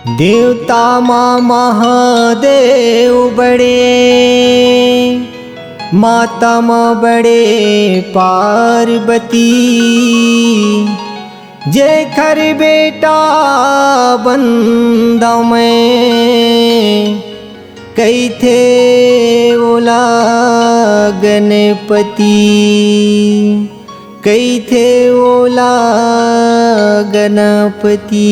देवता माँ महादेव बड़े, माता माँ बड़े पार्वती। जय खर बेटा बंदा में, कई थे ओला गणपति, कई थे ओला गणपति।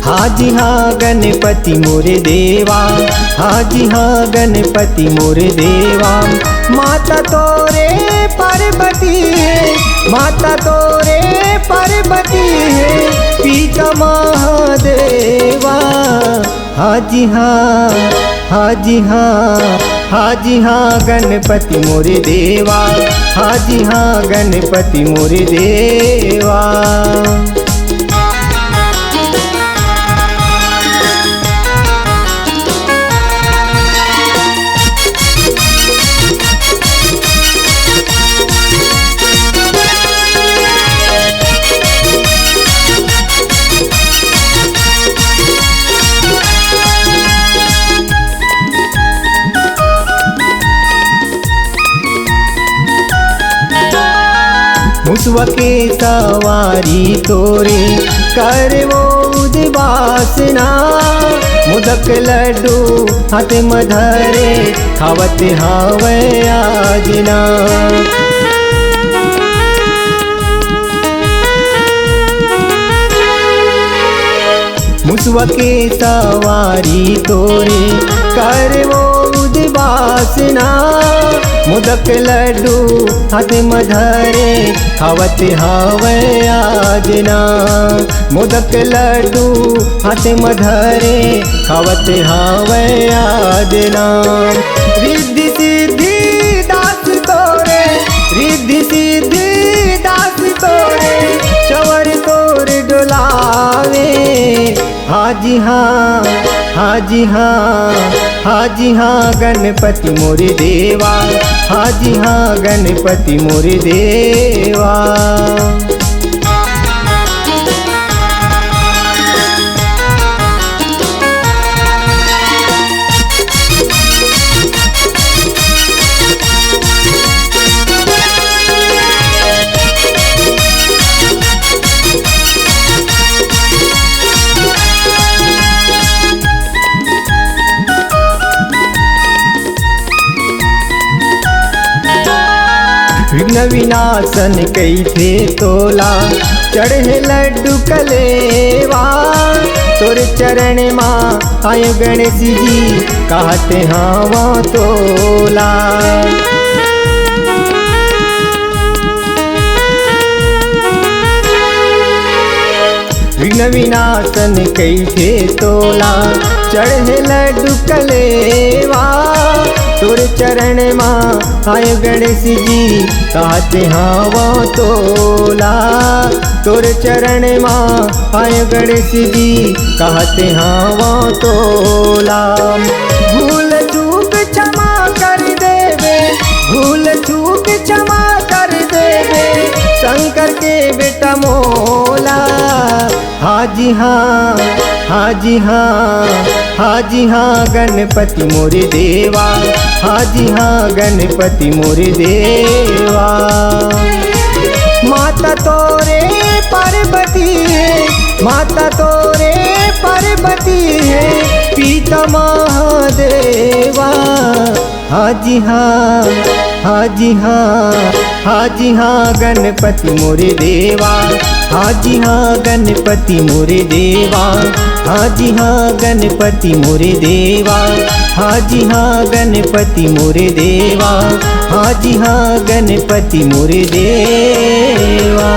हाजी हाँ गणपति मोरे देवा, हाजी हाँ गणपति मोरे देवा। माता तोरे पार्वती है, माता तोरे पार्वती है, पिता महादेवा। हाजी हाँ, हाजी हाँ, हाजी हाँ गणपति मोरे देवा, हाजी हाँ गणपति मोरे देवा। मुसवा के सवारी तोरे कर वो उद्वासना। मोदक लड्डू हाथ मधरे खावत हावे आजना। मुसवा के सवारी तोरे कर वो उद्वासना। मोदक लड्डू हाथ मधरे खावत हावे आजना। मोदक लड्डू हाथ मधरे खावत हावे आजना। रिद्धि सिद्धि दास तोरे, रिद्धि सिद्धि दास तोरे, चवर तोरे डोलावे। हाजी हाँ, हाजी हाँ, हाजी हाँ गणपति मोरे देवा, हाजी हाँ गणपति मोरे देवा। विघ्न विनाशन कई थे तोला, चढ़े लड्डू कलेवा। तोरे चरण माँ आयो गणेश जी, कहते हाँ वो तोला। विघ्न विनाशन कई थे तोला, चढ़े लड्डू कलेवा। तोरे चरण माँ आयो गणेश जी, कहते हाँ वो तोला। तोरे चरण माँ आयो गणेश जी, कहते हाँ वो तोला। भूल चूक क्षमा कर देवे, भूल चूक क्षमा कर देवे, शंकर के बेटा मोला। हाजी हाँ, हाजी हाँ, हाजी हाँ गणपति मोरे देवा, हाजी हाँ गणपति मोरे देवा। माता तोरे पार्वती है, माता तोरे पार्वती है, पिता महादेवा। हाजी हाँ, हाजी हाँ, हाजी हाँ गणपति मोरे देवा, हाजी हाँ गणपति मोरे देवा। हाजी हाँ गणपति मोरे देवा, हाजी हाँ गणपति मोरे देवा। हाजी हाँ गणपति मोरे देवा।